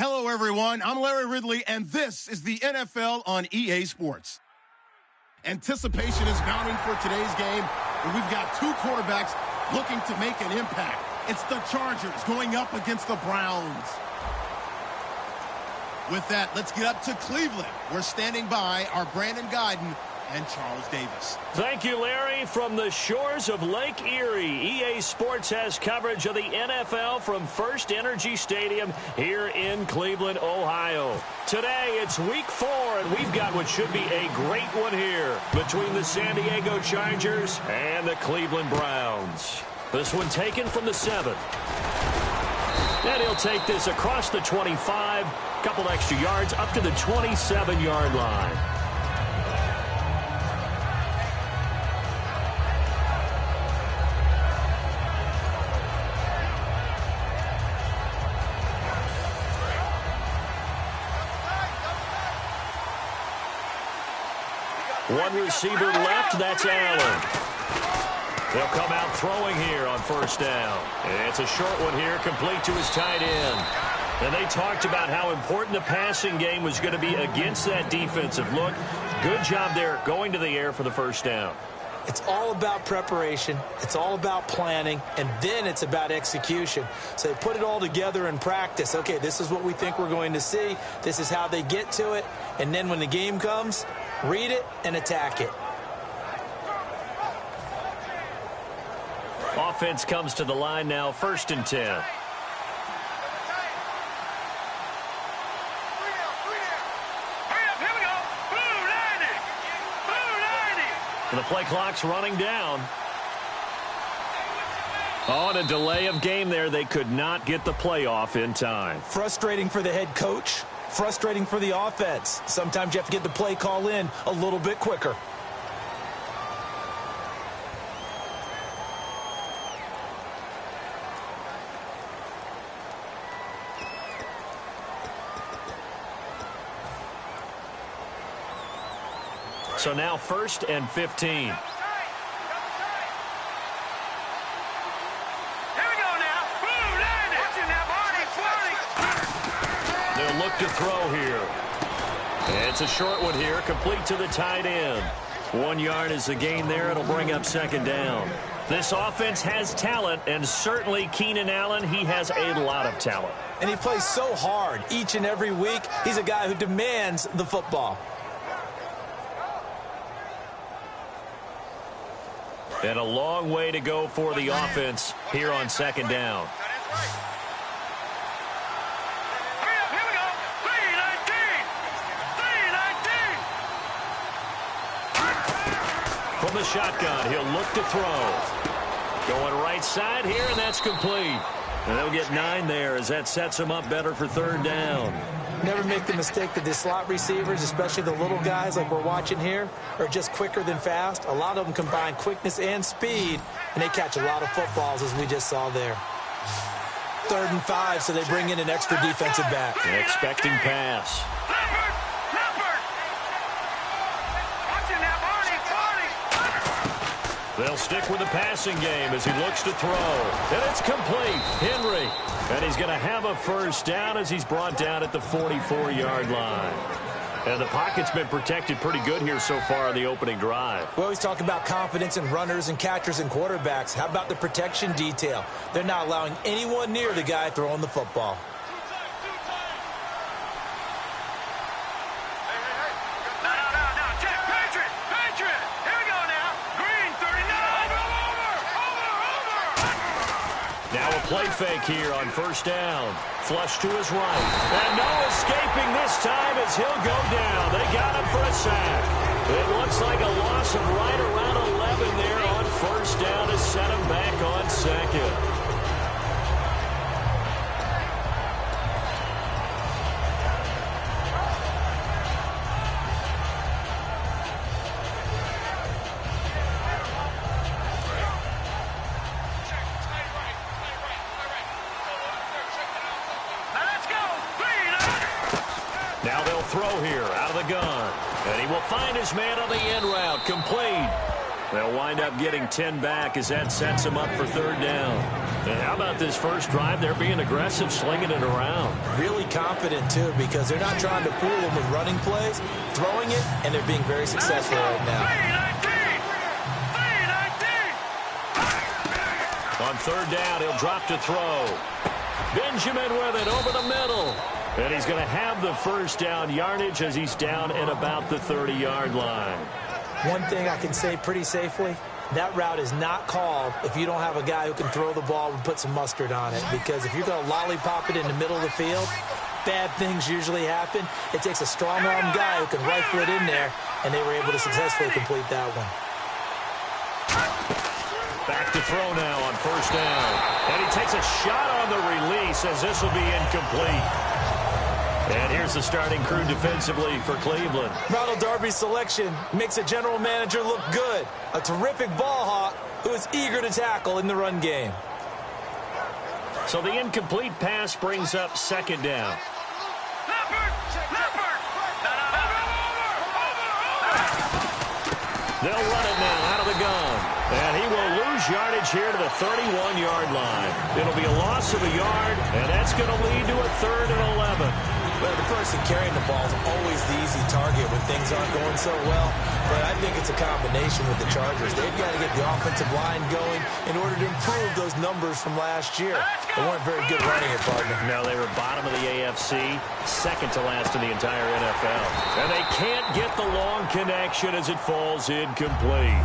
Hello, everyone. I'm Larry Ridley, and this is the NFL on EA Sports. Anticipation is mounting for today's game, and we've got two quarterbacks looking to make an impact. It's the Chargers going up against the Browns. With that, let's get up to Cleveland. We're standing by our Brandon Guyton and Charles Davis. Thank you, Larry. From the shores of Lake Erie, EA Sports has coverage of the NFL from First Energy Stadium here in Cleveland, Ohio. Today, it's Week 4, and we've got what should be a great one here between the San Diego Chargers and the Cleveland Browns. This one taken from the 7. And he'll take this across the 25, couple extra yards up to the 27-yard line. One receiver left, that's Allen. They'll come out throwing here on first down. It's a short one here, complete to his tight end. And they talked about how important the passing game was going to be against that defensive look. Good job there going to the air for the first down. It's all about preparation. It's all about planning. And then it's about execution. So they put it all together in practice. Okay, this is what we think we're going to see. This is how they get to it. And then when the game comes, read it and attack it. Offense comes to the line now, 1st and 10. The play clock's running down. Oh, and a delay of game there. They could not get the play off in time. Frustrating for the head coach. Frustrating for the offense. Sometimes you have to get the play call in a little bit quicker. So now 1st and 15. They'll look to throw here. It's a short one here, complete to the tight end. 1 yard is the gain there. It'll bring up 2nd down. This offense has talent, and certainly Keenan Allen, he has a lot of talent. And he plays so hard each and every week. He's a guy who demands the football. And a long way to go for the offense here on 2nd down. From the shotgun, he'll look to throw. Going right side here, and that's complete. And they'll get 9 there as that sets him up better for 3rd down. Never make the mistake that the slot receivers, especially the little guys like we're watching here, are just quicker than fast. A lot of them combine quickness and speed, and they catch a lot of footballs, as we just saw there. 3rd and 5, so they bring in an extra defensive back. An expecting pass. They'll stick with the passing game as he looks to throw. And it's complete. Henry. And he's going to have a 1st down as he's brought down at the 44-yard line. And the pocket's been protected pretty good here so far on the opening drive. We always talk about confidence in runners and catchers and quarterbacks. How about the protection detail? They're not allowing anyone near the guy throwing the football. Play fake here on 1st down. Flush to his right. And no escaping this time as he'll go down. They got him for a sack. It looks like a loss of right around 11 there on 1st down to set him back on 2nd. Now they'll throw here out of the gun. And he will find his man on the end route. Complete. They'll wind up getting 10 back as that sets them up for third down. And how about this first drive? They're being aggressive, slinging it around. Really confident, too, because they're not trying to fool them with running plays, throwing it, and they're being very successful right now. On third down, he'll drop to throw. Benjamin with it over the middle. And he's going to have the first down yardage as he's down at about the 30-yard line. One thing I can say pretty safely, that route is not called if you don't have a guy who can throw the ball and put some mustard on it. Because if you're going to lollipop it in the middle of the field, bad things usually happen. It takes a strong-arm guy who can rifle it in there, and they were able to successfully complete that one. Back to throw now on first down. And he takes a shot on the release as this will be incomplete. And here's the starting crew defensively for Cleveland. Ronald Darby's selection makes a general manager look good. A terrific ball hawk who is eager to tackle in the run game. So the incomplete pass brings up second down. They'll run it now out of the gun. And he will lose yardage here to the 31-yard line. It'll be a loss of a yard, and that's going to lead to a 3rd and 11. Well, the person carrying the ball is always the easy target when things aren't going so well. But I think it's a combination with the Chargers. They've got to get the offensive line going in order to improve those numbers from last year. They weren't very good running it, partner. No, they were bottom of the AFC, second to last in the entire NFL. And they can't get the long connection as it falls incomplete.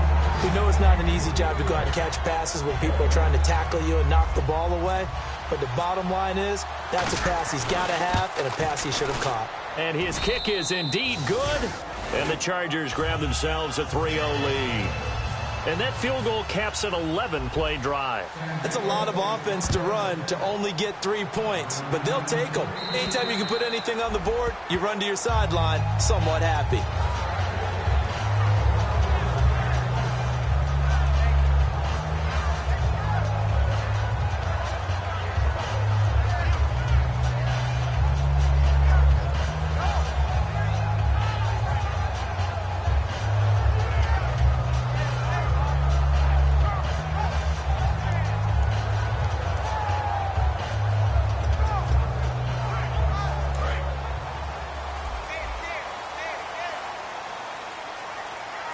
We know it's not an easy job to go out and catch passes when people are trying to tackle you and knock the ball away. But the bottom line is, that's a pass he's got to have and a pass he should have caught. And his kick is indeed good. And the Chargers grab themselves a 3-0 lead. And that field goal caps an 11-play drive. That's a lot of offense to run to only get 3 points. But they'll take them. Anytime you can put anything on the board, you run to your sideline somewhat happy.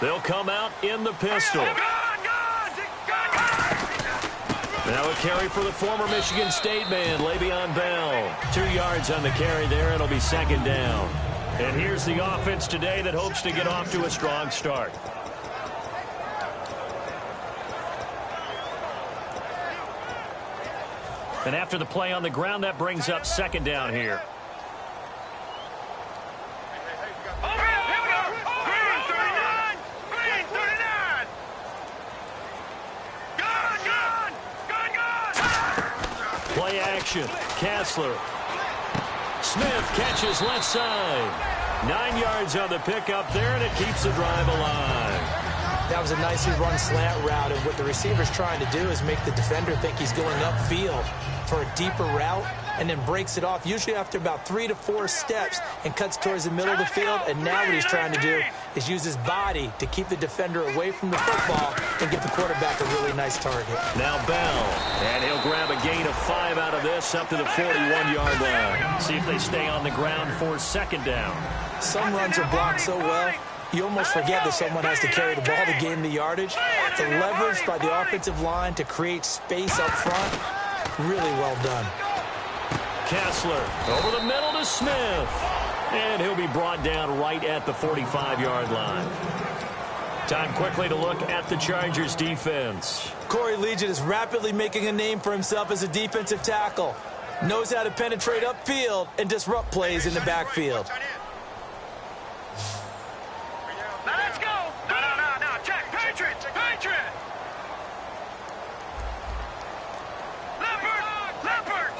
They'll come out in the pistol. Now a carry for the former Michigan State man, Le'Veon Bell. 2 yards on the carry there, and it'll be second down. And here's the offense today that hopes to get off to a strong start. And after the play on the ground, that brings up second down here. Play action. Kessler. Smith catches left side. 9 yards on the pickup there, and it keeps the drive alive. That was a nicely run slant route, and what the receiver's trying to do is make the defender think he's going upfield for a deeper route, and then breaks it off, usually after about 3 to 4 steps, and cuts towards the middle of the field. And now what he's trying to do is use his body to keep the defender away from the football and give the quarterback a really nice target. Now Bell, and he'll grab a gain of 5 out of this up to the 41-yard line. See if they stay on the ground for second down. Some runs are blocked so well, you almost forget that someone has to carry the ball to gain the yardage. The leverage by the offensive line to create space up front, really well done. Kessler over the middle to Smith. And he'll be brought down right at the 45-yard line. Time quickly to look at the Chargers defense. Corey Liuget is rapidly making a name for himself as a defensive tackle. Knows how to penetrate upfield and disrupt plays in the backfield. Let's go. No. Check. Patriot. Leopard.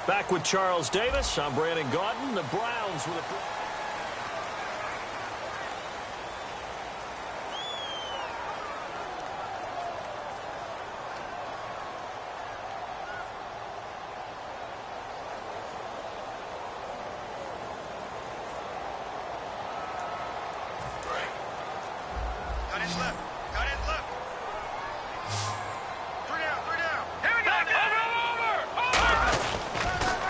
Back with Charles Davis. I'm Brandon Gaudin. The Browns with a... Edge left. Got it left. Three down. Here we go. Over.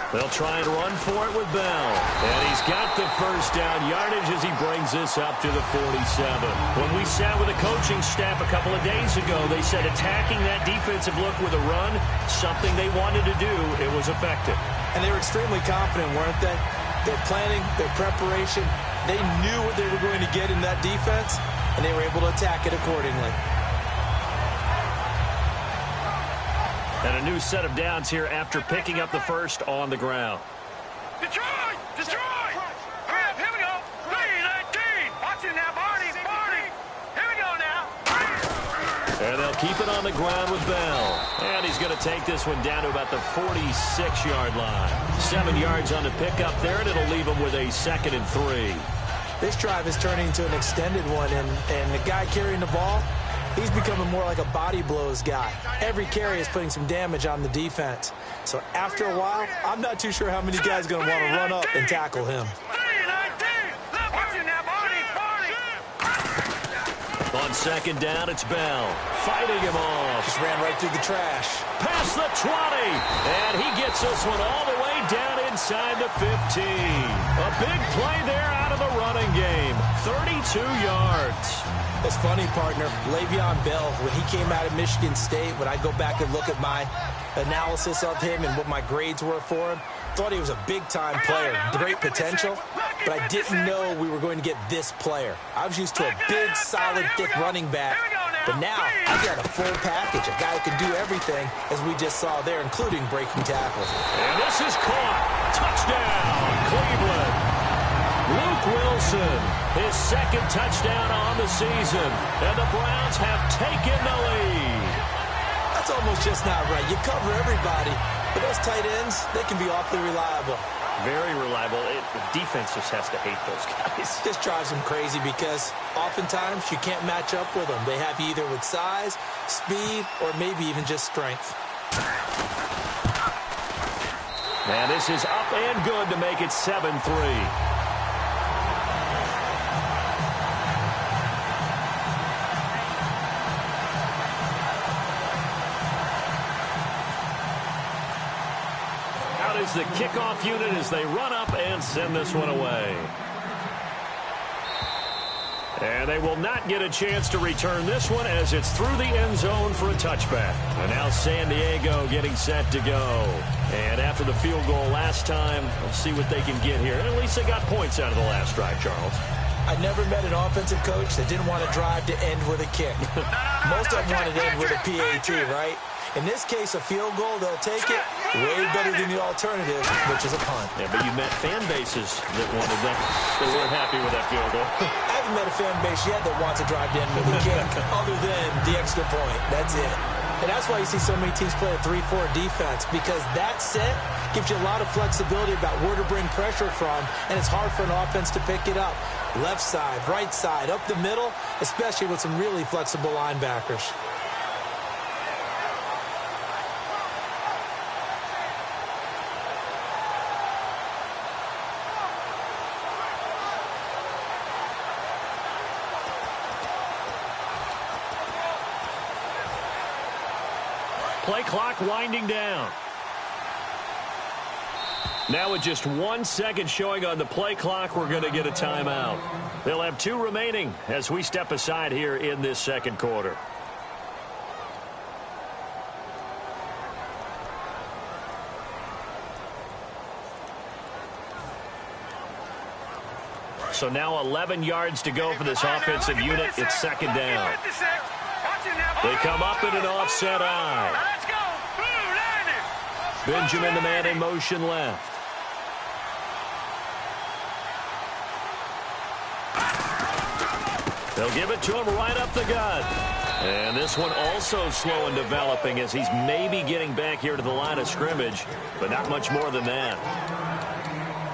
They'll try and run for it with Bell. And he's got the first down yardage as he brings this up to the 47. When we sat with the coaching staff a couple of days ago, they said attacking that defensive look with a run, something they wanted to do, it was effective. And they were extremely confident, weren't they? Their planning, their preparation, they knew what they were going to get in that defense, and they were able to attack it accordingly. And a new set of downs here after picking up the first on the ground. Detroit! Hurry up, here we go. 3-19. Watch it now, Barney. Here we go now. And they'll keep it on the ground with Bell. And he's going to take this one down to about the 46-yard line. 7 yards on the pickup there, and it'll leave him with a 2nd and 3. This drive is turning into an extended one, and the guy carrying the ball, he's becoming more like a body blows guy. Every carry is putting some damage on the defense. So after a while, I'm not too sure how many guys are going to want to run up and tackle him. 3-19. Watch it now, Barney. On 2nd down, it's Bell. Fighting him off. Just ran right through the trash. Past the 20. And he gets this one all the way down inside the 15. A big play there out of the running game. 32 yards. It's funny, partner. Le'Veon Bell, when he came out of Michigan State, when I go back and look at my analysis of him and what my grades were for him, thought he was a big-time player, great potential, but I didn't know we were going to get this player. I was used to a big, solid, thick running back, but now I got a full package, a guy who can do everything, as we just saw there, including breaking tackles. And this is caught. Touchdown, Cleveland. Luke Wilson, his 2nd touchdown on the season, and the Browns have taken the lead. That's almost just not right. You cover everybody, but those tight ends, they can be awfully reliable. Very reliable. The defense just has to hate those guys. This drives them crazy because oftentimes you can't match up with them. They have you either with size, speed, or maybe even just strength. And this is up and good to make it 7-3. Is the kickoff unit as they run up and send this one away. And they will not get a chance to return this one as it's through the end zone for a touchback. And now San Diego getting set to go. And after the field goal last time, we'll see what they can get here. And at least they got points out of the last drive, Charles. I never met an offensive coach that didn't want to drive to end with a kick. Most of them wanted to end with a PAT, right? In this case, a field goal, they'll take it way better than the alternative, which is a punt. Yeah, but you met fan bases that wanted that. They weren't happy with that field goal. I haven't met a fan base yet that wants to drive to end with a kick other than the extra point. That's it. And that's why you see so many teams play a 3-4 defense, because that set gives you a lot of flexibility about where to bring pressure from, and it's hard for an offense to pick it up. Left side, right side, up the middle, especially with some really flexible linebackers. Play clock winding down. Now with just 1 second showing on the play clock, we're going to get a timeout. They'll have 2 remaining as we step aside here in this second quarter. So now 11 yards to go for this offensive unit. It's 2nd down. They come up in an offset eye. Benjamin, the man in motion left. They'll give it to him right up the gut. And this one also slow in developing as he's maybe getting back here to the line of scrimmage, but not much more than that.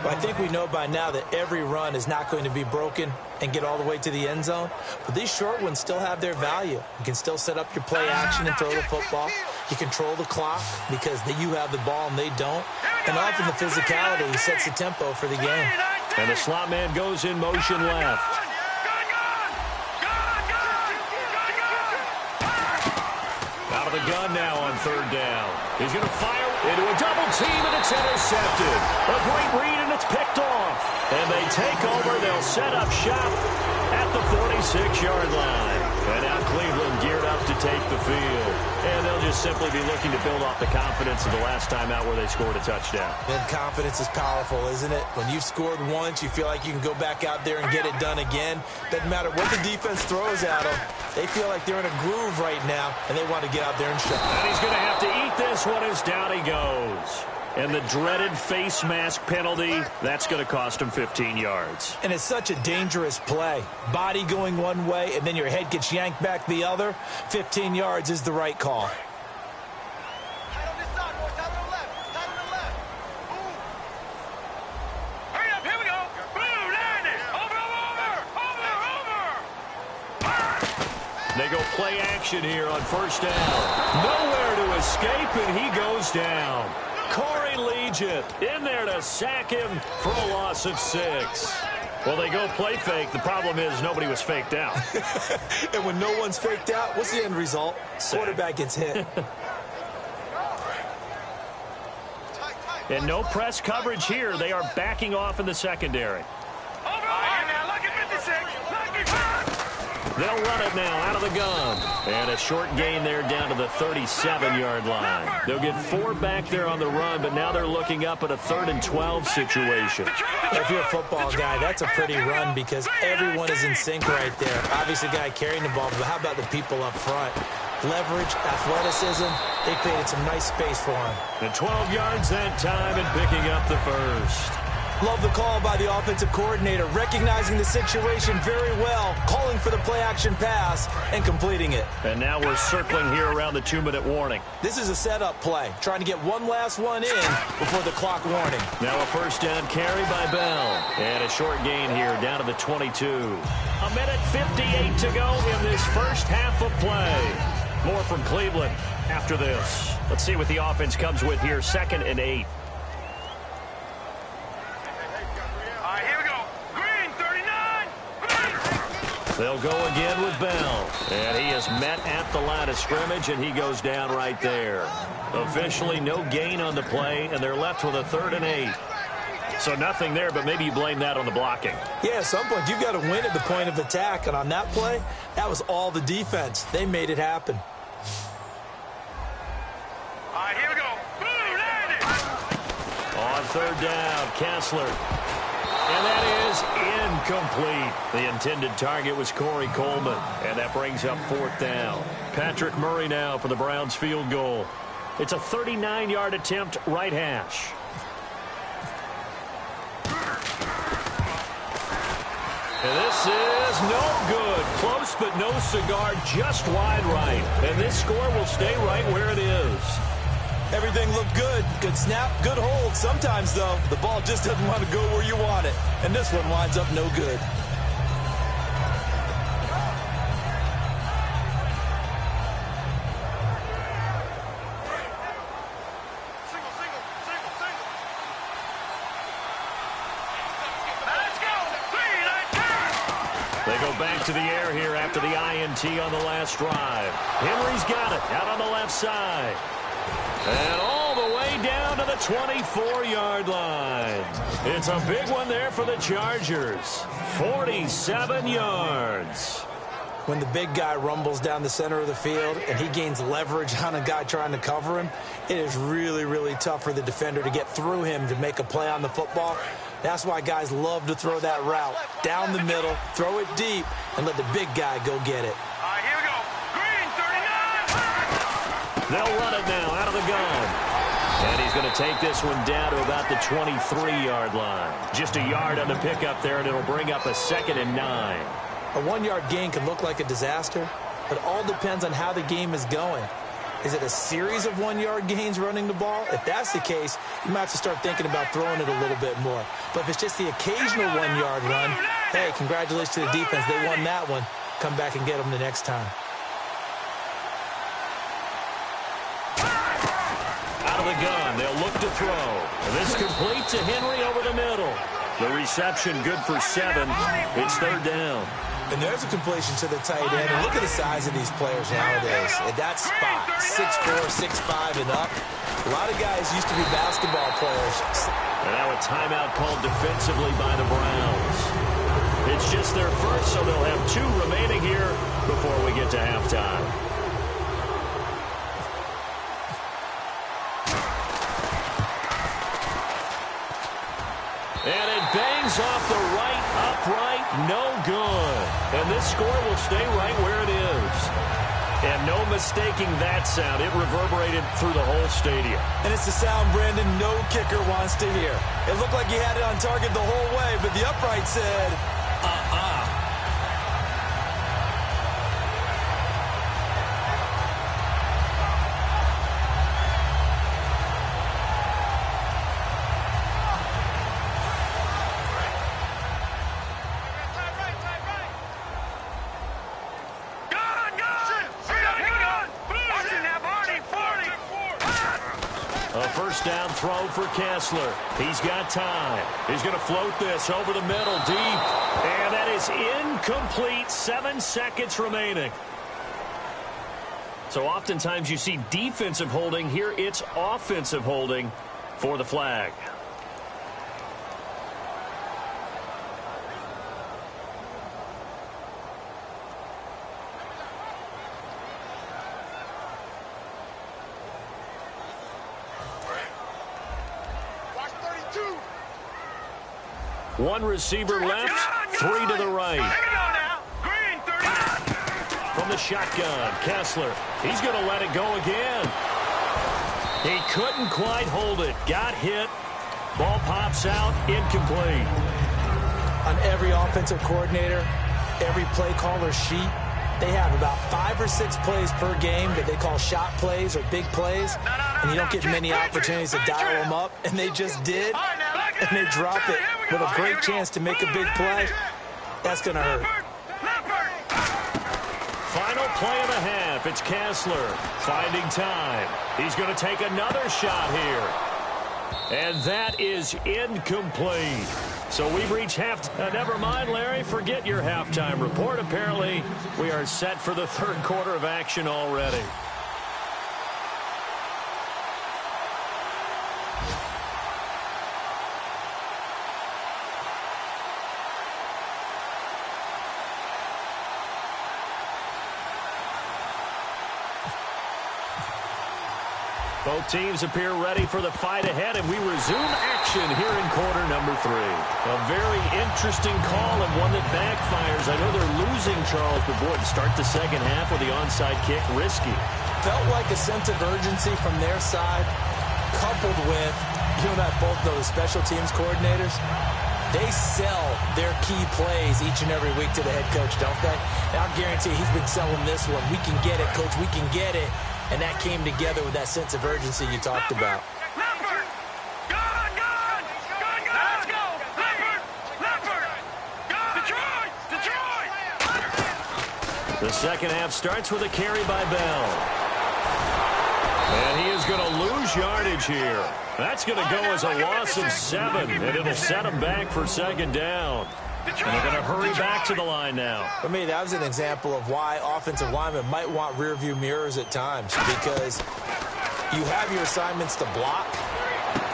Well, I think we know by now that every run is not going to be broken and get all the way to the end zone. But these short ones still have their value. You can still set up your play action and throw the football. You control the clock because you have the ball and they don't. And often the physicality sets the tempo for the game. And the slot man goes in motion left. the gun now on third down. He's going to fire into a double team, and it's intercepted. A great read, and it's picked off. And they take over. They'll set up shop at the 46-yard line. And now Cleveland geared up to take the field. And they'll just simply be looking to build off the confidence of the last time out where they scored a touchdown. And confidence is powerful, isn't it? When you've scored once, you feel like you can go back out there and get it done again. Doesn't matter what the defense throws at them. They feel like they're in a groove right now, and they want to get out there and show. And he's going to have to eat this one as down he goes. And the dreaded face mask penalty, that's going to cost him 15 yards. And it's such a dangerous play. Body going one way, and then your head gets yanked back the other. 15 yards is the right call. Hurry up, here we go. Boom, land it. Over. They go play action here on first down. Nowhere to escape, and he goes down. Corey Liuget in there to sack him for a loss of 6. Well, they go play fake. The problem is nobody was faked out. And when no one's faked out, what's the end result? Quarterback gets hit. And no press coverage here. They are backing off in the secondary. Over. Now look at 56. They'll run it now out of the gun. And a short gain there down to the 37-yard line. They'll get 4 back there on the run, but now they're looking up at a 3rd and 12 situation. If you're a football guy, that's a pretty run because everyone is in sync right there. Obviously, the guy carrying the ball, but how about the people up front? Leverage, athleticism, they created some nice space for him. And 12 yards that time and picking up the first. Love the call by the offensive coordinator, recognizing the situation very well, calling for the play-action pass, and completing it. And now we're circling here around the 2-minute warning. This is a setup play, trying to get one last one in before the clock warning. Now a first down carry by Bell. And a short gain here down to the 22. A minute 58 to go in this first half of play. More from Cleveland after this. Let's see what the offense comes with here, 2nd and 8. They'll go again with Bell. And he is met at the line of scrimmage, and he goes down right there. Officially no gain on the play, and they're left with a 3rd and 8. So nothing there, but maybe you blame that on the blocking. Yeah, at some point you've got to win at the point of attack, and on that play, that was all the defense. They made it happen. All right, here we go. Boom, landed. On 3rd down, Kessler. And that is incomplete. The intended target was Corey Coleman, and that brings up 4th down. Patrick Murray now for the Browns field goal. It's a 39-yard attempt, right hash. And this is no good. Close, but no cigar, just wide right. And this score will stay right where it is. Everything looked good. Good snap, good hold. Sometimes, though, the ball just doesn't want to go where you want it. And this one winds up no good. Let's go. 3, 9, 10. They go back to the air here after the INT on the last drive. Henry's got it out on the left side. And all the way down to the 24-yard line. It's a big one there for the Chargers. 47 yards. When the big guy rumbles down the center of the field and he gains leverage on a guy trying to cover him, it is really, really tough for the defender to get through him to make a play on the football. That's why guys love to throw that route. Down the middle, throw it deep, and let the big guy go get it. All right, here we go. Green, 39. They'll run it now out of the gun. And he's going to take this one down to about the 23-yard line. Just a yard on the pickup there, and it'll bring up a 2nd and 9. A 1-yard gain can look like a disaster, but it all depends on how the game is going. Is it a series of 1-yard gains running the ball? If that's the case, you might have to start thinking about throwing it a little bit more. But if it's just the occasional 1-yard run, hey, congratulations to the defense. They won that one. Come back and get them the next time. Out of the gun, they'll look to throw. And this complete to Henry over the middle. The reception good for 7. It's 3rd down. And there's a completion to the tight end. And look at the size of these players nowadays. At that spot, 6'4", 6'5", and up. A lot of guys used to be basketball players. And now a timeout called defensively by the Browns. It's just their first, so they'll have 2 remaining here before we get to halftime. And it bangs off the right upright, no good. And this score will stay right where it is. And no mistaking that sound. It reverberated through the whole stadium. And it's the sound, Brandon, no kicker wants to hear. It looked like he had it on target the whole way, but the upright said, Down throw for Kessler. He's got time. He's going to float this over the middle deep. And that is incomplete. 7 seconds remaining. So oftentimes you see defensive holding. Here it's offensive holding for the flag. One receiver left, 3 to the right. From the shotgun, Kessler. He's going to let it go again. He couldn't quite hold it. Got hit. Ball pops out, incomplete. On every offensive coordinator, every play caller sheet, they have about 5 or 6 plays per game that they call shot plays or big plays, and you don't get many opportunities to dial them up, and they just did, and they drop it with a great chance to make a big play. That's going to hurt. Final play of the half. It's Kessler finding time. He's going to take another shot here. And that is incomplete. So we've reached halftime. Never mind, Larry. Forget your halftime report. Apparently, we are set for the 3rd quarter of action already. Both teams appear ready for the fight ahead, and we resume action here in quarter number 3. A very interesting call and one that backfires. I know they're losing, Charles, but boy, to start the second half with the onside kick, risky. Felt like a sense of urgency from their side, coupled with, you and I both know the special teams coordinators, they sell their key plays each and every week to the head coach, don't they? And I'll guarantee he's been selling this one. We can get it, coach, we can get it. And that came together with that sense of urgency you talked about. The second half starts with a carry by Bell. And he is going to lose yardage here. That's going to go as a loss of 7, and it'll set him back for 2nd down. And they're going to hurry back to the line now. For me, that was an example of why offensive linemen might want rearview mirrors at times, because you have your assignments to block,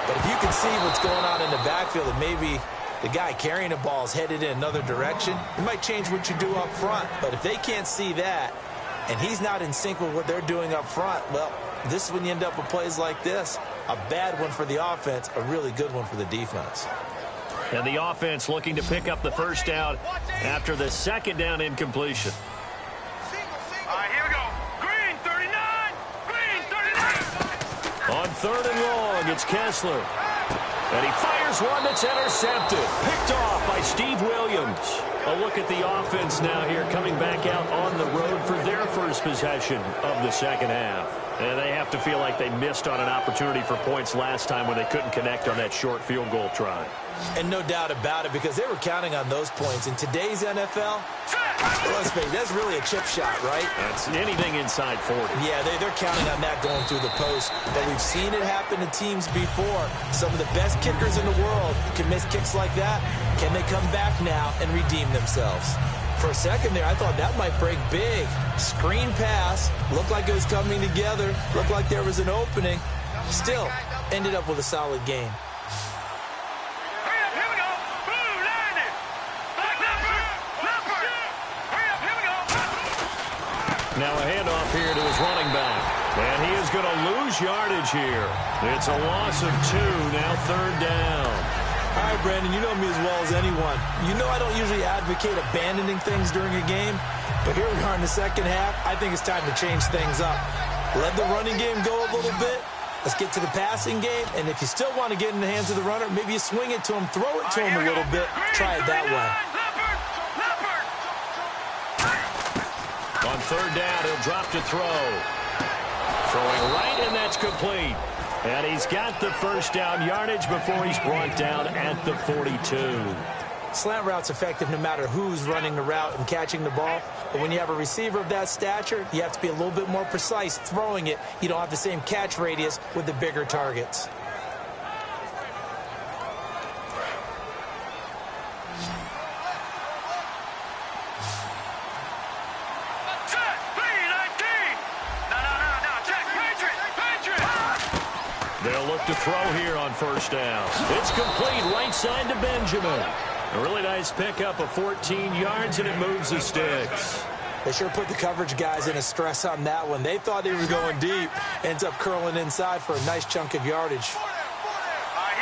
but if you can see what's going on in the backfield and maybe the guy carrying the ball is headed in another direction, it might change what you do up front. But if they can't see that and he's not in sync with what they're doing up front, well, this is when you end up with plays like this. A bad one for the offense, a really good one for the defense. And the offense looking to pick up the first down after the 2nd down incompletion. All right, here we go. Green 39. Green 39. On 3rd and long, it's Kessler. And he fires one that's intercepted. Picked off by Steve Williams. A look at the offense now here coming back out on the road for their first possession of the second half. And they have to feel like they missed on an opportunity for points last time when they couldn't connect on that short field goal try. And no doubt about it, because they were counting on those points. In today's NFL, let's face it, that's really a chip shot, right? That's anything inside 40. Yeah, they're counting on that going through the post. But we've seen it happen to teams before. Some of the best kickers in the world can miss kicks like that. Can they come back now and redeem themselves? For a second there, I thought that might break big. Screen pass, looked like it was coming together, looked like there was an opening. Still, ended up with a solid game. Hurry up, here we go. Blue, 90. Leopard. Hurry up, here we go. Now a handoff here to his running back. And he is going to lose yardage here. It's a loss of 2, now 3rd down. All right, Brandon, you know me as well as anyone. You know I don't usually advocate abandoning things during a game, but here we are in the second half. I think it's time to change things up. Let the running game go a little bit. Let's get to the passing game, and if you still want to get in the hands of the runner, maybe you swing it to him, throw it to him a little bit, try it that way. On 3rd down, he'll drop to throw. Throwing right, and that's complete. And he's got the first down yardage before he's brought down at the 42. Slant route's effective no matter who's running the route and catching the ball. But when you have a receiver of that stature, you have to be a little bit more precise throwing it. You don't have the same catch radius with the bigger targets. They'll look to throw here on 1st down. It's complete right side to Benjamin. A really nice pickup of 14 yards, and it moves the sticks. They sure put the coverage guys in a stress on that one. They thought he was going deep. Ends up curling inside for a nice chunk of yardage. Here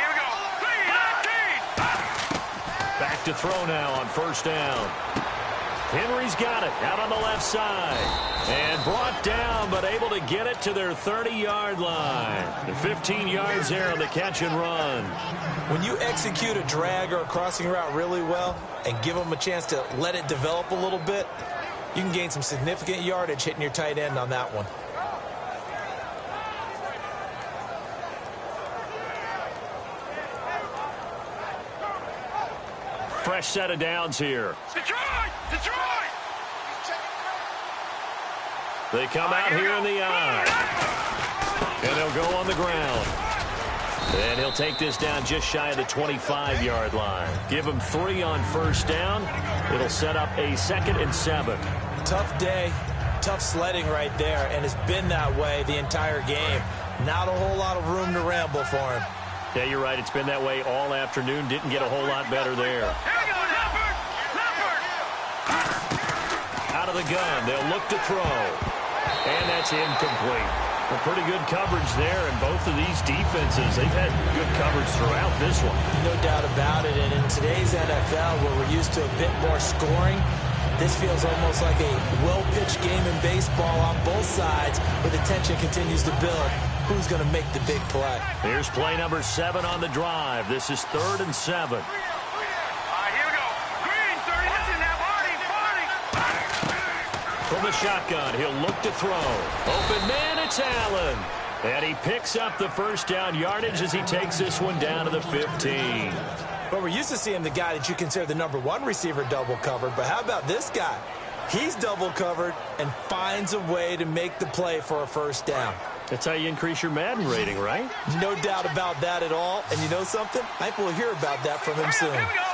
we go. 3-19. Back to throw now on 1st down. Henry's got it out on the left side. And brought down, but able to get it to their 30-yard line. And 15 yards there on the catch and run. When you execute a drag or a crossing route really well and give them a chance to let it develop a little bit, you can gain some significant yardage hitting your tight end on that one. Fresh set of downs here. Detroit! They come out here in the eye. And they'll go on the ground. And he'll take this down just shy of the 25-yard line. Give him 3 on 1st down. It'll set up a 2nd and 7. Tough day, tough sledding right there, and it's been that way the entire game. Not a whole lot of room to ramble for him. Yeah, you're right. It's been that way all afternoon. Didn't get a whole lot better there. Out of the gun, they'll look to throw. And that's incomplete. A pretty good coverage there, and both of these defenses, they've had good coverage throughout this one. No doubt about it, and in today's NFL, where we're used to a bit more scoring, this feels almost like a well-pitched game in baseball on both sides, where the tension continues to build. Who's going to make the big play? Here's play number 7 on the drive. This is 3rd and 7. Here we go. Green, 30. Listen now, Barney. From the shotgun, he'll look to throw. Open man, it's Allen. And he picks up the first down yardage as he takes this one down to the 15. But we're used to seeing the guy that you consider the number 1 receiver double covered. But how about this guy? He's double covered and finds a way to make the play for a first down. That's how you increase your Madden rating, right? No doubt about that at all. And you know something? I think we'll hear about that from him soon. Here we go.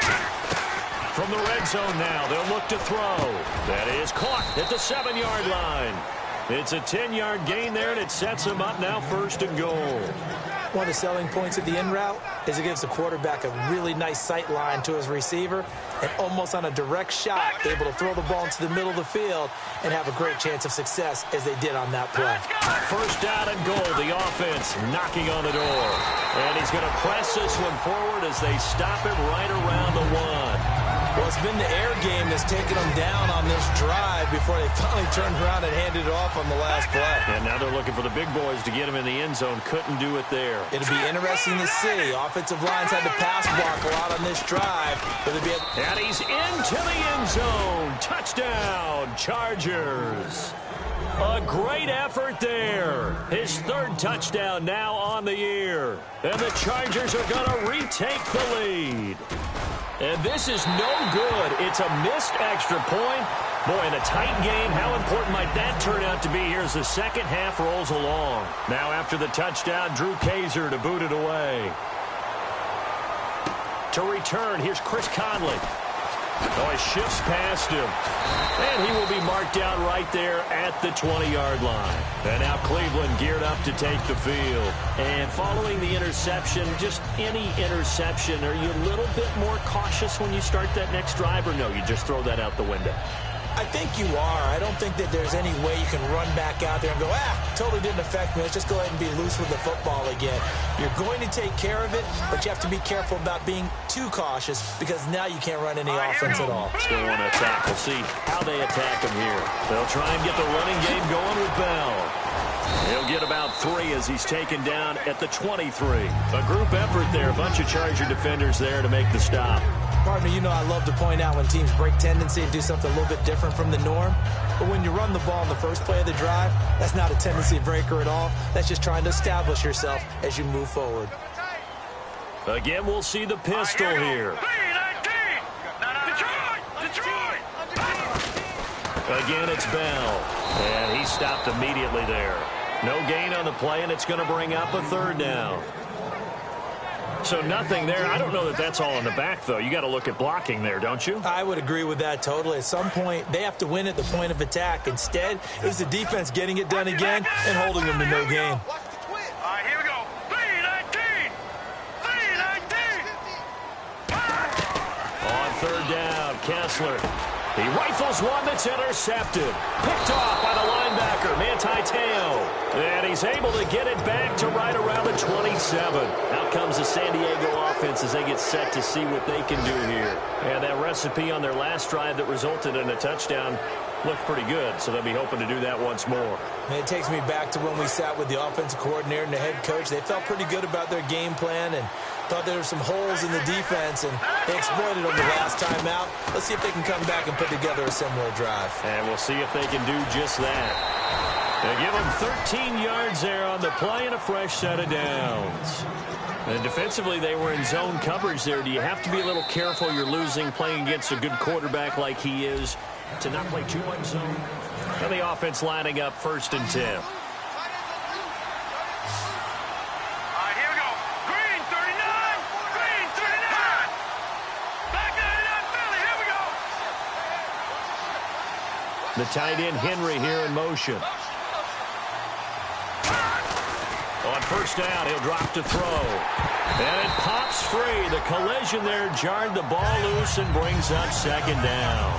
3-19. From the red zone now, they'll look to throw. That is caught at the 7-yard line. It's a 10-yard gain there, and it sets him up now 1st and goal. One of the selling points of the in route is it gives the quarterback a really nice sight line to his receiver and almost on a direct shot able to throw the ball into the middle of the field and have a great chance of success as they did on that play. 1st down and goal, the offense knocking on the door. And he's going to press this one forward as they stop him right around the 1. Well, it's been the air game that's taken them down on this drive before they finally turned around and handed it off on the last play. And now they're looking for the big boys to get him in the end zone. Couldn't do it there. It'll be interesting to see. Offensive lines had to pass block a lot on this drive. And he's into the end zone. Touchdown, Chargers. A great effort there. His 3rd touchdown now on the year. And the Chargers are going to retake the lead. And this is no good. It's a missed extra point. Boy, in a tight game, how important might that turn out to be here as the second half rolls along. Now after the touchdown, Drew Kaiser to boot it away. To return, here's Chris Conley. Oh, he shifts past him. And he will be marked down right there at the 20-yard line. And now Cleveland geared up to take the field. And following the interception, just any interception, are you a little bit more cautious when you start that next drive, or no, you just throw that out the window? I think you are. I don't think that there's any way you can run back out there and go, totally didn't affect me. Let's just go ahead and be loose with the football again. You're going to take care of it, but you have to be careful about being too cautious because now you can't run any offense at all. Still want to attack. We'll see how they attack him here. They'll try and get the running game going with Bell. He'll get about 3 as he's taken down at the 23. A group effort there. A bunch of Charger defenders there to make the stop. Partner, you know I love to point out when teams break tendency and do something a little bit different from the norm. But when you run the ball in the first play of the drive, that's not a tendency breaker at all. That's just trying to establish yourself as you move forward. Again, we'll see the pistol here. Again, it's Bell. And he stopped immediately there. No gain on the play, and it's going to bring up a 3rd down. So nothing there. I don't know that that's all in the back, though. You got to look at blocking there, don't you? I would agree with that totally. At some point, they have to win at the point of attack. Instead, it's the defense getting it done again and holding them to no gain. All right, here we go. 3-19. 3-19. On 3rd down, Kessler. He rifles one that's intercepted. Picked off by the linebacker, Manti Te'o. And he's able to get it back to right around the 27. Out comes the San Diego offense as they get set to see what they can do here. And that recipe on their last drive that resulted in a touchdown looked pretty good, so they'll be hoping to do that once more. And it takes me back to when we sat with the offensive coordinator and the head coach. They felt pretty good about their game plan and thought there were some holes in the defense, and they exploited them the last time out. Let's see if they can come back and put together a similar drive. And we'll see if they can do just that. They give them 13 yards there on the play and a fresh set of downs. And defensively, they were in zone coverage there. Do you have to be a little careful? You're losing playing against a good quarterback like he is to not play too much zone. And the offense lining up 1st and 10. The tight end Henry here in motion. On 1st down, he'll drop to throw. And it pops free. The collision there jarred the ball loose and brings up 2nd down.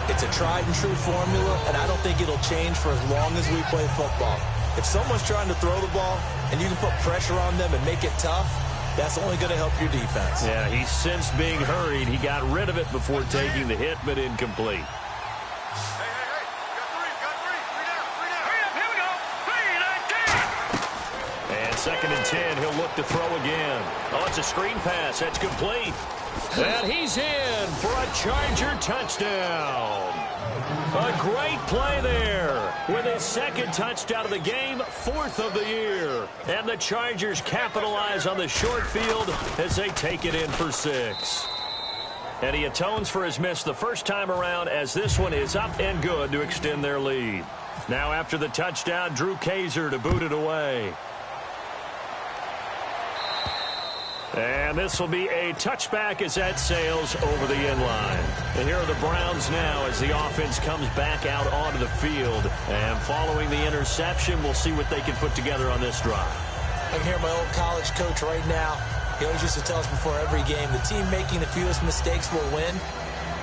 It's a tried and true formula, and I don't think it'll change for as long as we play football. If someone's trying to throw the ball and you can put pressure on them and make it tough, that's only going to help your defense. Yeah, he's sensed being hurried. He got rid of it before taking the hit, but incomplete. And 2nd and 10, he'll look to throw again. Oh, it's a screen pass. That's complete. And he's in for a Charger touchdown. A great play there with his 2nd touchdown of the game, 4th of the year. And the Chargers capitalize on the short field as they take it in for 6. And he atones for his miss the first time around as this one is up and good to extend their lead. Now after the touchdown, Drew Kaiser to boot it away. And this will be a touchback as that sails over the end line. And here are the Browns now as the offense comes back out onto the field. And following the interception, we'll see what they can put together on this drive. I can hear my old college coach right now. He always used to tell us before every game, the team making the fewest mistakes will win.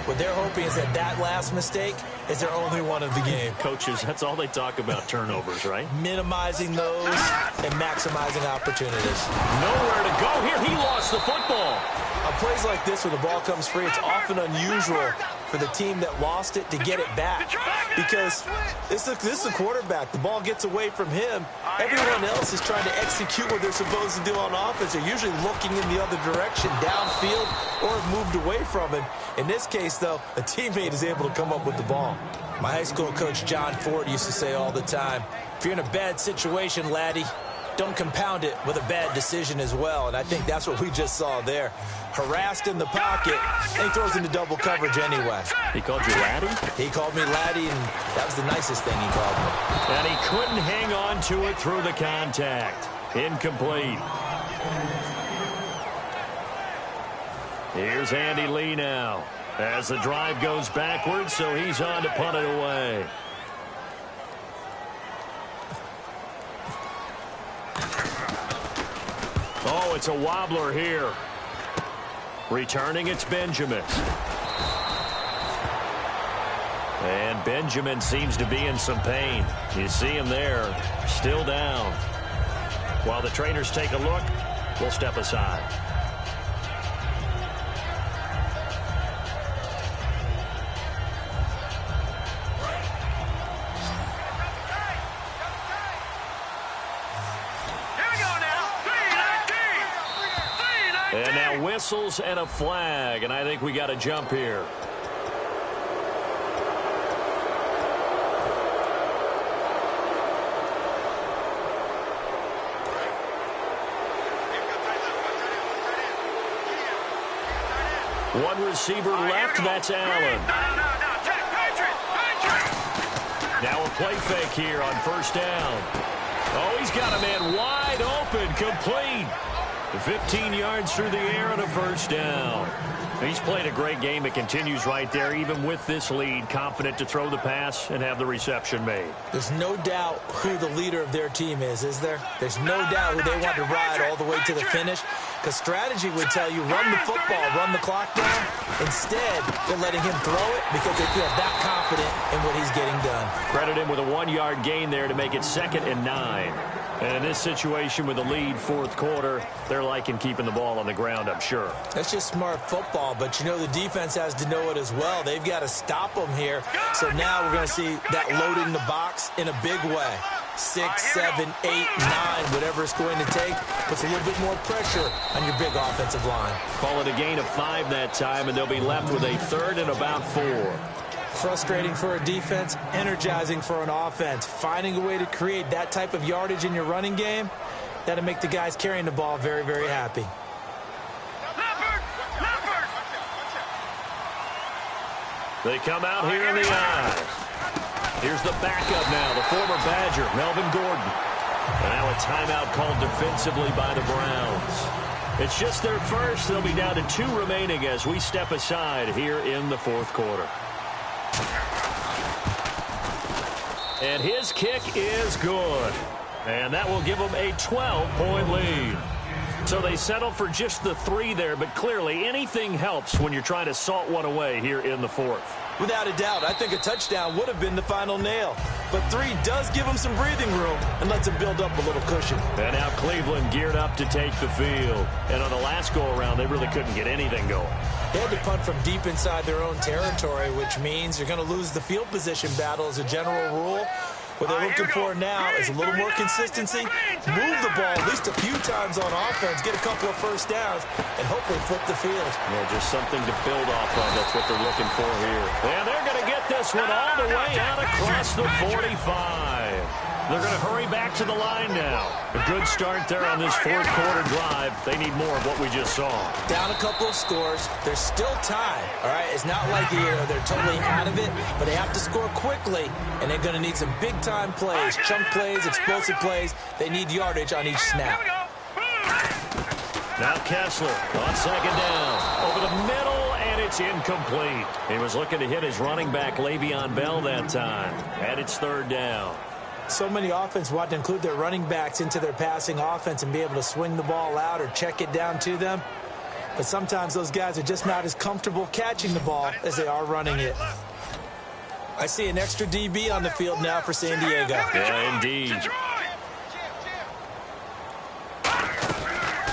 What they're hoping is that that last mistake is their only one of the game. Coaches, that's all they talk about, turnovers, right? Minimizing those and maximizing opportunities. Nowhere to go here. He lost the football. On plays like this where the ball comes free, it's often unusual for the team that lost it to get it back. Because this is the quarterback. The ball gets away from him. Everyone else is trying to execute what they're supposed to do on offense. They're usually looking in the other direction, downfield, or have moved away from it. In this case, though, a teammate is able to come up with the ball. My high school coach, John Ford, used to say all the time, if you're in a bad situation, laddie, don't compound it with a bad decision as well. And I think that's what we just saw there. Harassed in the pocket, and he throws into double coverage anyway. He called you laddie? He called me laddie, and that was the nicest thing he called me. And he couldn't hang on to it through the contact. Incomplete. Here's Andy Lee now. As the drive goes backwards, so he's on to punt it away. Oh, it's a wobbler here. Returning, it's Benjamin. And Benjamin seems to be in some pain. You see him there, still down. While the trainers take a look, we'll step aside. And now whistles and a flag, and I think we got a jump here. One receiver left, that's Allen. Now a play fake here on first down. Oh, he's got a man wide open, complete. 15 yards through the air and a first down. He's played a great game. It continues right there, even with this lead, confident to throw the pass and have the reception made. There's no doubt who the leader of their team is there? There's no doubt who they want to ride all the way to the finish. Because strategy would tell you, run the football, run the clock down. Instead, they're letting him throw it because they feel that confident in what he's getting done. Credit him with a 1-yard gain there to make it 2nd and 9. And in this situation with the lead, fourth quarter, they're liking keeping the ball on the ground, I'm sure. That's just smart football, but you know the defense has to know it as well. They've got to stop them here. So now we're going to see that loading the box in a big way. 6, 7, 8, 9, whatever it's going to take, puts a little bit more pressure on your big offensive line. Call it a gain of 5 that time, and they'll be left with a 3rd and about 4. Frustrating for a defense, energizing for an offense. Finding a way to create that type of yardage in your running game, that'll make the guys carrying the ball very, very happy. They come out here in the eye. Here's the backup now, the former Badger, Melvin Gordon. And now a timeout called defensively by the Browns. It's just their first. They'll be down to 2 remaining as we step aside here in the fourth quarter. And his kick is good. And that will give them a 12-point lead. So they settled for just the 3 there, but clearly anything helps when you're trying to salt one away here in the fourth. Without a doubt, I think a touchdown would have been the final nail. But 3 does give them some breathing room and lets them build up a little cushion. And now Cleveland geared up to take the field. And on the last go-around, they really couldn't get anything going. They had to punt from deep inside their own territory, which means you're going to lose the field position battle as a general rule. What they're looking for now is a little more consistency, move the ball at least a few times on offense, get a couple of first downs, and hopefully flip the field. Yeah, just something to build off of. That's what they're looking for here. And they're going to get this one all the way out across the 45. They're going to hurry back to the line now. A good start there on this fourth quarter drive. They need more of what we just saw. Down a couple of scores. There's still time, all right? It's not like they're totally out of it, but they have to score quickly, and they're going to need some big-time plays, chunk plays, explosive plays. They need yardage on each snap. Now Kessler on second down. Over the middle, and it's incomplete. He was looking to hit his running back, Le'Veon Bell, that time. And it's third down. So many offenses want to include their running backs into their passing offense and be able to swing the ball out or check it down to them. But sometimes those guys are just not as comfortable catching the ball as they are running it. I see an extra DB on the field now for San Diego. Yeah, indeed.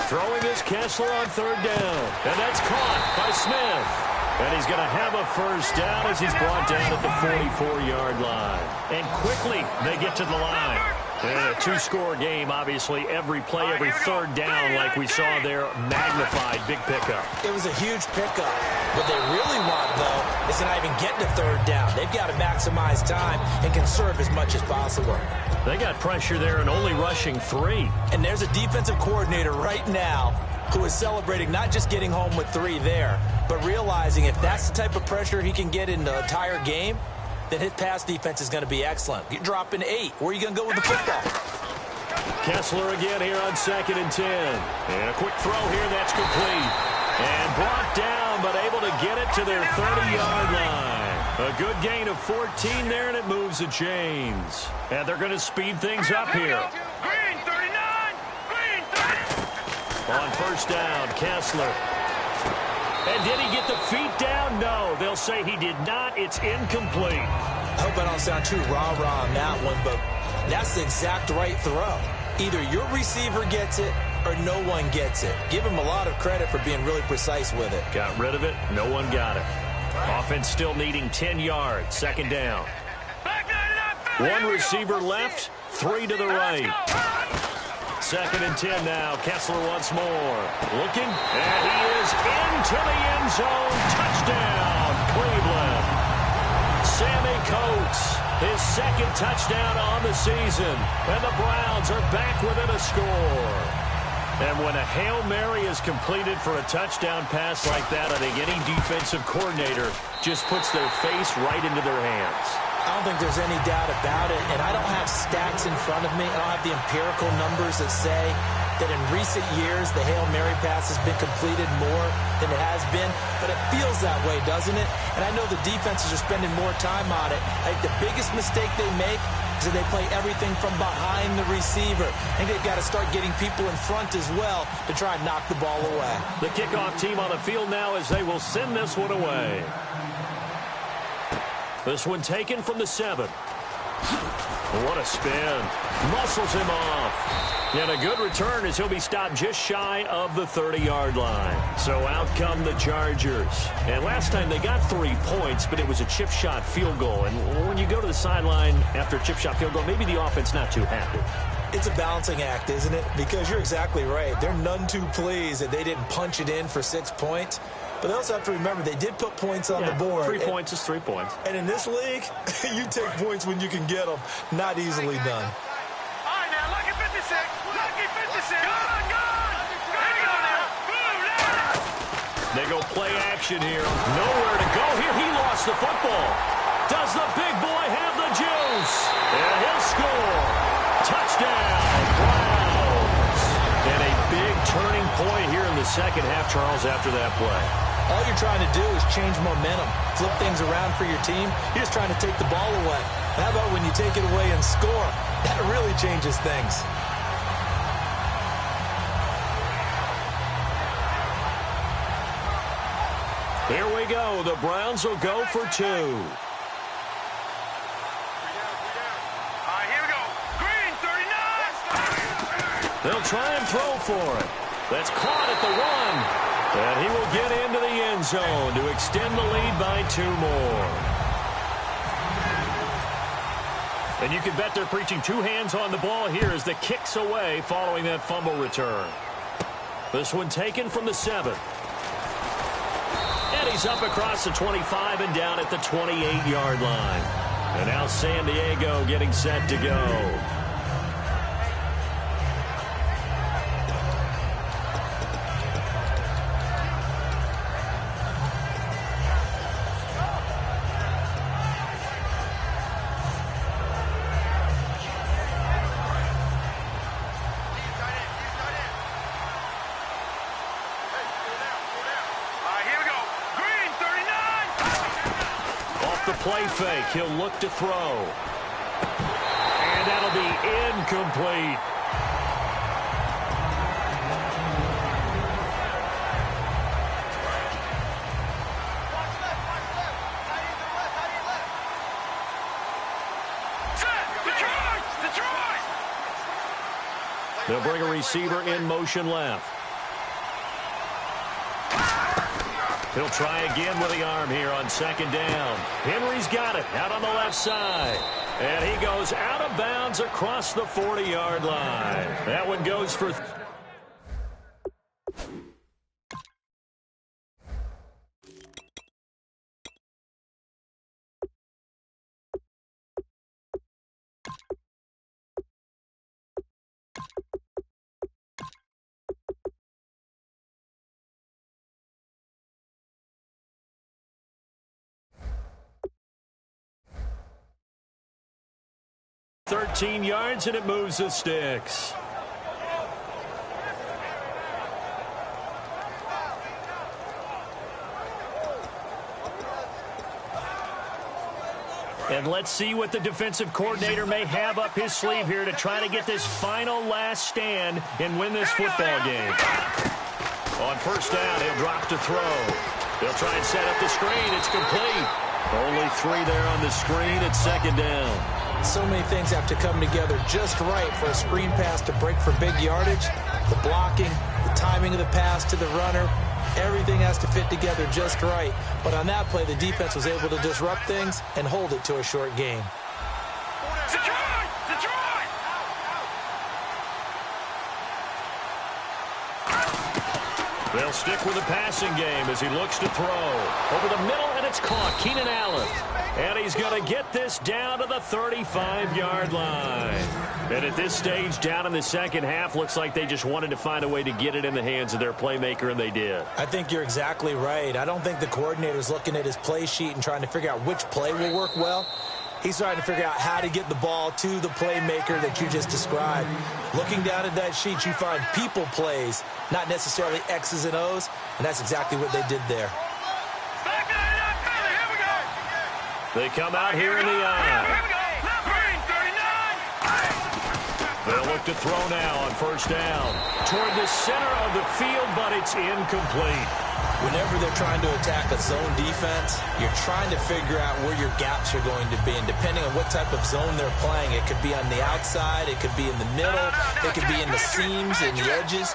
Throwing is Kessler on third down. And that's caught by Smith. And he's going to have a first down as he's brought down at the 44-yard line. And quickly they get to the line. And a 2-score game, obviously, every play, every third down, like we saw there, magnified, big pickup. It was a huge pickup. What they really want, though, is to not even get to third down. They've got to maximize time and conserve as much as possible. They got pressure there and only rushing 3. And there's a defensive coordinator right now who is celebrating not just getting home with 3 there, but realizing if that's the type of pressure he can get in the entire game, then his pass defense is going to be excellent. You're dropping 8. Where are you going to go with the football? Kessler again here on 2nd and 10. And a quick throw here, that's complete. And brought down, but able to get it get to their 30-yard line. A good gain of 14 there, and it moves the chains. And they're going to speed things up here. Green 39. Green 30. On first down, Kessler. And did he get the feet down? No, they'll say he did not. It's incomplete. I hope I don't sound too rah-rah on that one, but that's the exact right throw. Either your receiver gets it or no one gets it. Give him a lot of credit for being really precise with it. Got rid of it. No one got it. Offense still needing 10 yards. Second down. One receiver left, 3 to the right. Second and 10 now. Kessler once more. Looking, and he is into the end zone. Touchdown, Cleveland. Sammy Coates, his second touchdown on the season. And the Browns are back within a score. And when a Hail Mary is completed for a touchdown pass like that, I think any defensive coordinator just puts their face right into their hands. I don't think there's any doubt about it, and I don't have stats in front of me. I don't have the empirical numbers that say that in recent years the Hail Mary pass has been completed more than it has been, but it feels that way, doesn't it? And I know the defenses are spending more time on it. I think the biggest mistake they make is that they play everything from behind the receiver. I think they've got to start getting people in front as well to try and knock the ball away. The kickoff team on the field now as they will send this one away. This one taken from the 7. What a spin. Muscles him off. And a good return as he'll be stopped just shy of the 30-yard line. So out come the Chargers. And last time they got 3 points, but it was a chip shot field goal. And when you go to the sideline after a chip shot field goal, maybe the offense not too happy. It's a balancing act, isn't it? Because you're exactly right. They're none too pleased that they didn't punch it in for 6 points. But they also have to remember they did put points on the board. 3 points is 3 points. And in this league, you take points when you can get them. Not easily done. All right, now, lucky 56. Lucky 56. Good, good. There you go now. Blue, They go play action here. Nowhere to go here. He lost the football. Does the big boy have the juice? And he'll score. Touchdown, Browns. And a big turning point here in the second half, Charles, after that play. All you're trying to do is change momentum, flip things around for your team. You're just trying to take the ball away. How about when you take it away and score? That really changes things. Here we go. The Browns will go for 2. All right, here we go. Green 39. They'll try and throw for it. That's caught at the 1. And he will get into the end zone to extend the lead by 2 more. And you can bet they're preaching 2 hands on the ball here as the kick's away following that fumble return. This one taken from the 7. And he's up across the 25 and down at the 28-yard line. And now San Diego getting set to go. Play fake. He'll look to throw. And that'll be incomplete. Detroit! They'll bring a receiver in motion left. He'll try again with the arm here on second down. Henry's got it out on the left side. And he goes out of bounds across the 40-yard line. That one goes for... ...13 yards, and it moves the sticks. And let's see what the defensive coordinator may have up his sleeve here to try to get this final last stand and win this football game. On first down, he'll drop to throw. They'll try and set up the screen. It's complete. Only 3 there on the screen at second down. So many things have to come together just right for a screen pass to break for big yardage. The blocking, the timing of the pass to the runner, everything has to fit together just right. But on that play, the defense was able to disrupt things and hold it to a short game. Detroit! Detroit! They'll stick with the passing game as he looks to throw. Over the middle, and it's caught. Keenan Allen. And he's going to get this down to the 35-yard line. And at this stage, down in the second half, looks like they just wanted to find a way to get it in the hands of their playmaker, and they did. I think you're exactly right. I don't think the coordinator's looking at his play sheet and trying to figure out which play will work well. He's trying to figure out how to get the ball to the playmaker that you just described. Looking down at that sheet, you find people plays, not necessarily X's and O's, and that's exactly what they did there. They come out here in the eye. They'll look to throw now on first down. Toward the center of the field, but it's incomplete. Whenever they're trying to attack a zone defense, you're trying to figure out where your gaps are going to be. And depending on what type of zone they're playing, it could be on the outside, it could be in the middle, it could be in the seams and the edges.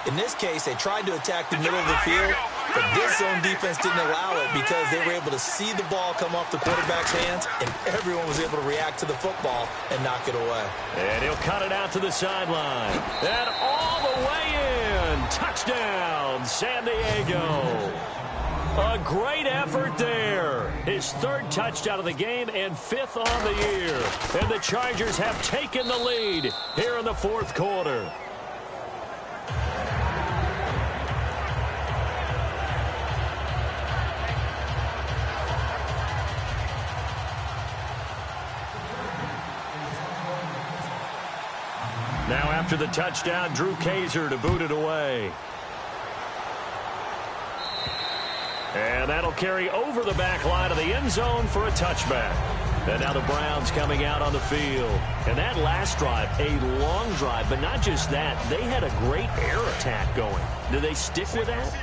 In this case, they tried to attack the middle of the field, but this zone defense didn't allow it because they were able to see the ball come off the quarterback's hands, and everyone was able to react to the football and knock it away. And he'll cut it out to the sideline. And all the way in. Touchdown, San Diego. A great effort there. His 3rd touchdown of the game and 5th on the year. And the Chargers have taken the lead here in the 4th quarter. Now after the touchdown, Drew Kaiser to boot it away. And that'll carry over the back line of the end zone for a touchback. And now the Browns coming out on the field. And that last drive, a long drive, but not just that. They had a great air attack going. Do they stick with that?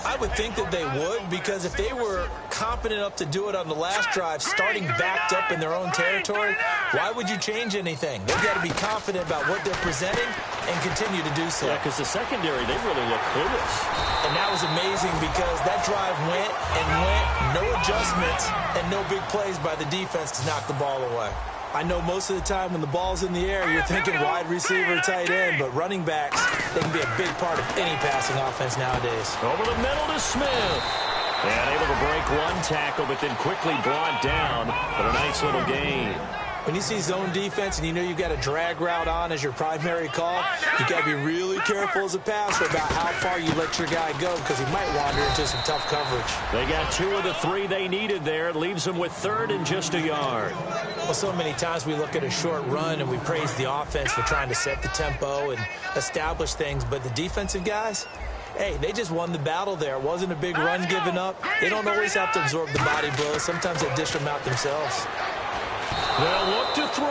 I would think that they would, because if they were confident enough to do it on the last drive, starting backed up in their own territory, why would you change anything? They've got to be confident about what they're presenting and continue to do so. Yeah, because the secondary, they really look clueless. And that was amazing because that drive went and went, no adjustments, and no big plays by the defense to knock the ball away. I know most of the time when the ball's in the air, you're thinking wide receiver, tight end, but running backs, they can be a big part of any passing offense nowadays. Over the middle to Smith. And able to break one tackle, but then quickly brought down. But a nice little gain. When you see zone defense and you know you've got a drag route on as your primary call, you've got to be really careful as a passer about how far you let your guy go because he might wander into some tough coverage. They got 2 of the 3 they needed there. It leaves them with 3rd and just a yard. Well, so many times we look at a short run and we praise the offense for trying to set the tempo and establish things, but the defensive guys, hey, they just won the battle there. It wasn't a big run given up. They don't always have to absorb the body blows. Sometimes they dish them out themselves. They'll look to throw,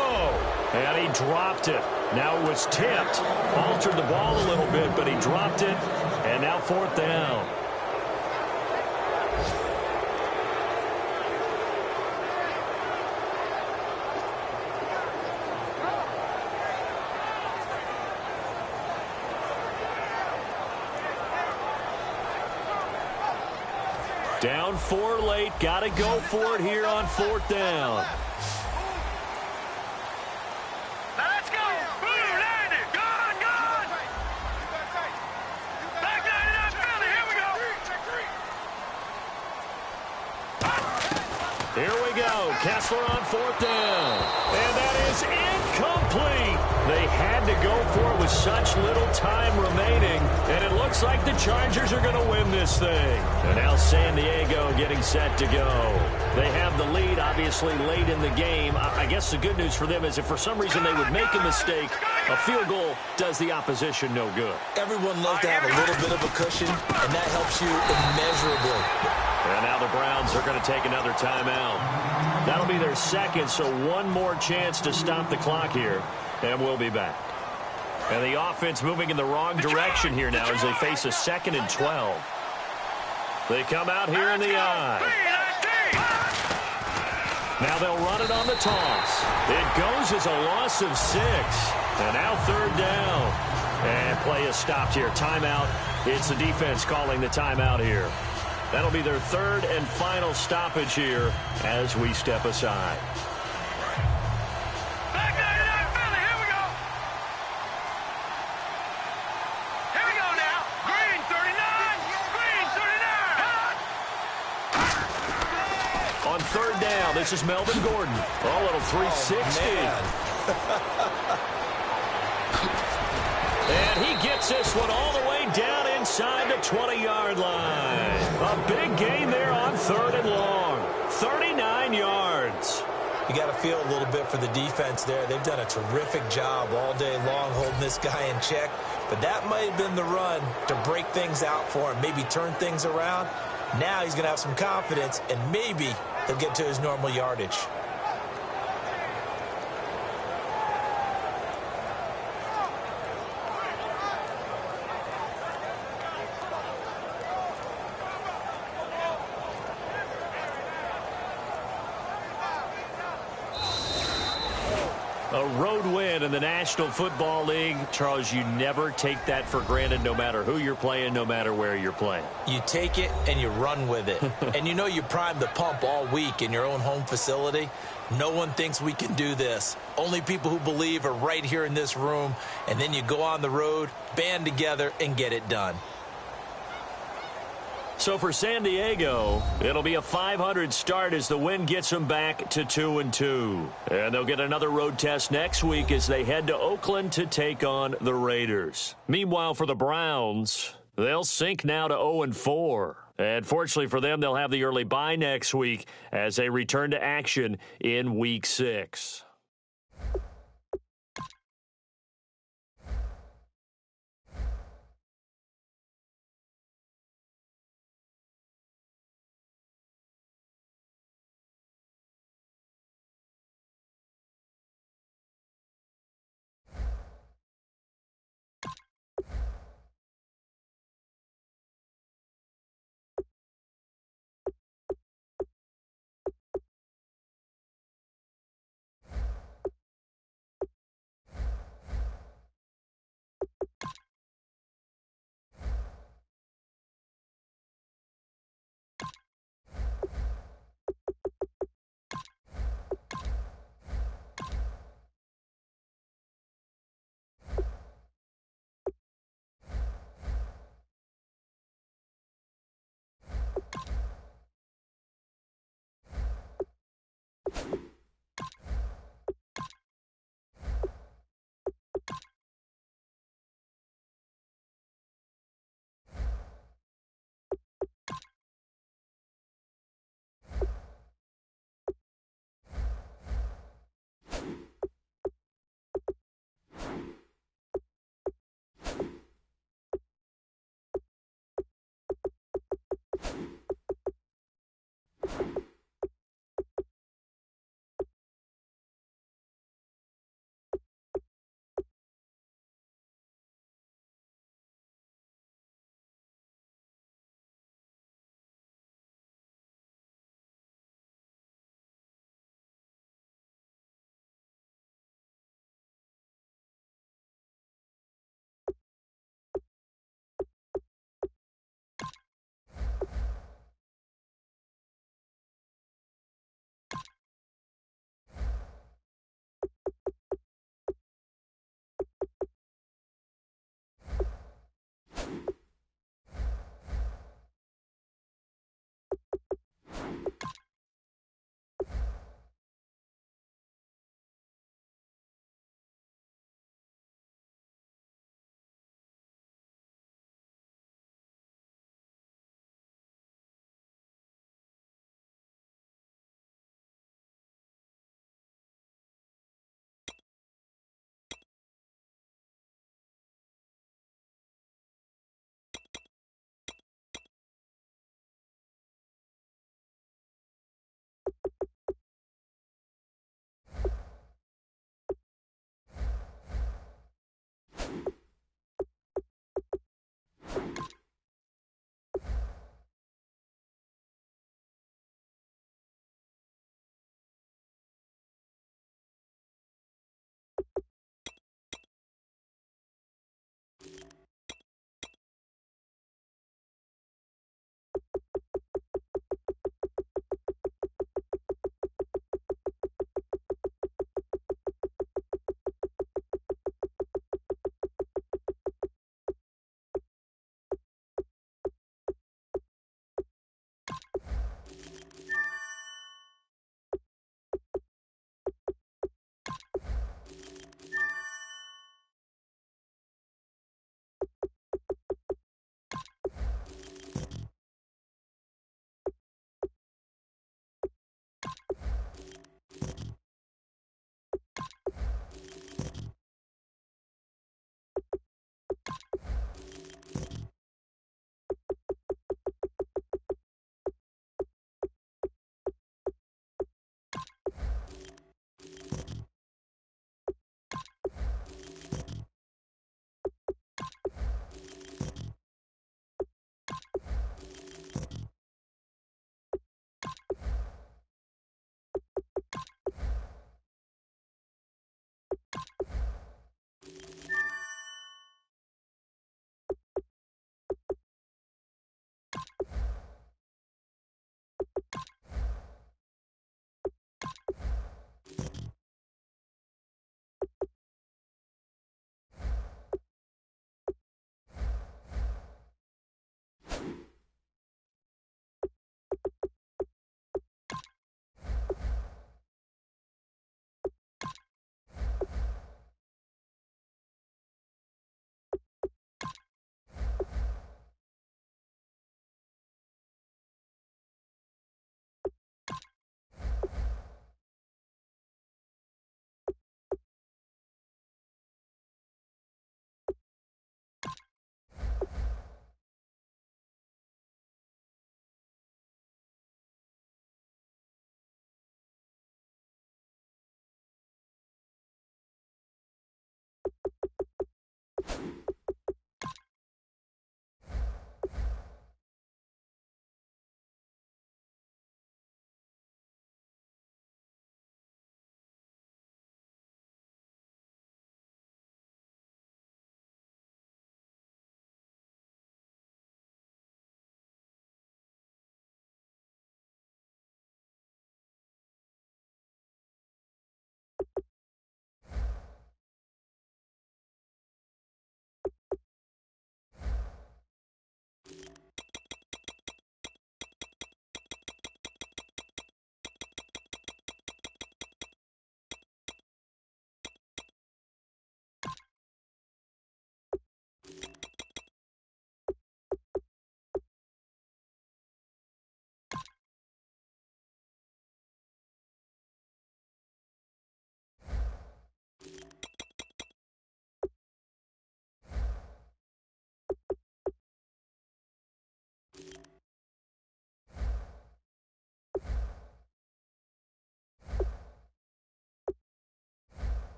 and he dropped it. Now it was tipped, altered the ball a little bit, but he dropped it, and now 4th down. Down 4 late, got to go for it here on 4th down. Here we go. Kessler on 4th down. And that is incomplete. They had to go for it with such little time remaining. And it looks like the Chargers are going to win this thing. And now San Diego getting set to go. They have the lead, obviously, late in the game. I guess the good news for them is if for some reason they would make a mistake, a field goal does the opposition no good. Everyone loves to have a little bit of a cushion, and that helps you immeasurably. And now the the Browns are going to take another timeout. That'll be their second, so one more chance to stop the clock here, and we'll be back. And the offense moving in the wrong direction here now as they face a 2nd and 12. They come out here in the eye. Now they'll run it on the toss. It goes as a loss of 6. And now 3rd down. And play is stopped here. Timeout. It's the defense calling the timeout here. That'll be their 3rd and final stoppage here as we step aside. On 3rd down, this is Melvin Gordon. A little 360. And he gets this one all the way down inside the 20-yard line. A big gain there on 3rd and long. 39 yards. You got to feel a little bit for the defense there. They've done a terrific job all day long holding this guy in check. But that might have been the run to break things out for him, maybe turn things around. Now he's going to have some confidence, and maybe he'll get to his normal yardage. A road win in the National Football League. Charles, you never take that for granted no matter who you're playing, no matter where you're playing. You take it and you run with it. And you know you primed the pump all week in your own home facility. No one thinks we can do this. Only people who believe are right here in this room. And then you go on the road, band together, and get it done. So for San Diego, it'll be a 500 start as the win gets them back to 2-2. And they'll get another road test next week as they head to Oakland to take on the Raiders. Meanwhile, for the Browns, they'll sink now to 0-4. And fortunately for them, they'll have the early bye next week as they return to action in Week 6.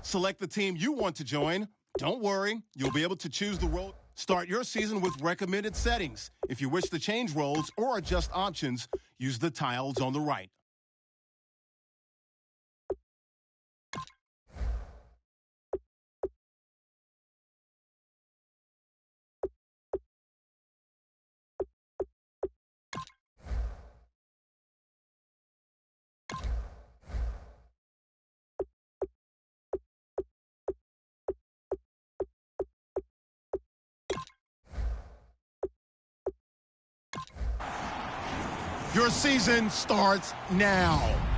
Select the team you want to join. Don't worry, you'll be able to choose the role. Start your season with recommended settings. If you wish to change roles or adjust options, use the tiles on the right. Your season starts now.